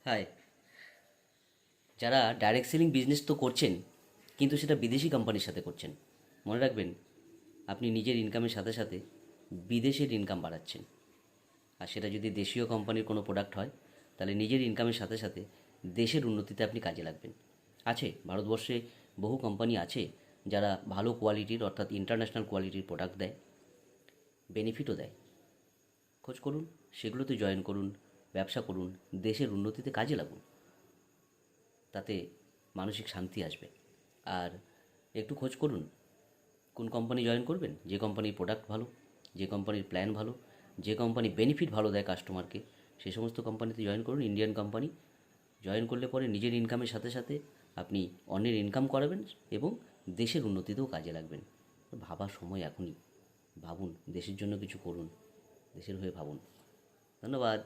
High. যারা direct selling business তো করছেন, কিন্তু সেটা বিদেশি কোম্পানির সাথে করছেন, মনে রাখবেন আপনি নিজের ইনকামের সাথে সাথে বিদেশের ইনকাম বাড়াচ্ছেন। আর সেটা যদি দেশীয় কোম্পানির কোনো প্রোডাক্ট হয়, তাহলে নিজের ইনকামের সাথে সাথে দেশের উন্নতিতে আপনি কাজে লাগবেন। আছে ভারতবর্ষে বহু কোম্পানি আছে যারা ভালো কোয়ালিটির অর্থাৎ ইন্টারন্যাশনাল কোয়ালিটির প্রোডাক্ট দেয়, বেনিফিটও দেয়। খোঁজ করুন, সেগুলোতে জয়েন করুন, ব্যবসা করুন, দেশের উন্নতিতে কাজে লাগুন। তাতে মানসিক শান্তি আসবে। আর একটু খোঁজ করুন কোন কোম্পানি জয়েন করবেন, যে কোম্পানির প্রোডাক্ট ভালো, যে কোম্পানির প্ল্যান ভালো, যে কোম্পানি বেনিফিট ভালো দেয় কাস্টমারকে, সেই সমস্ত কোম্পানিতে জয়েন করুন। ইন্ডিয়ান কোম্পানি জয়েন করলে পরে নিজের ইনকামের সাথে সাথে আপনি অন্যের ইনকাম করাবেন এবং দেশের উন্নতিতেও কাজে লাগবেন। ভাবার সময় এখনই। ভাবুন, দেশের জন্য কিছু করুন, দেশের হয়ে ভাবুন। ধন্যবাদ।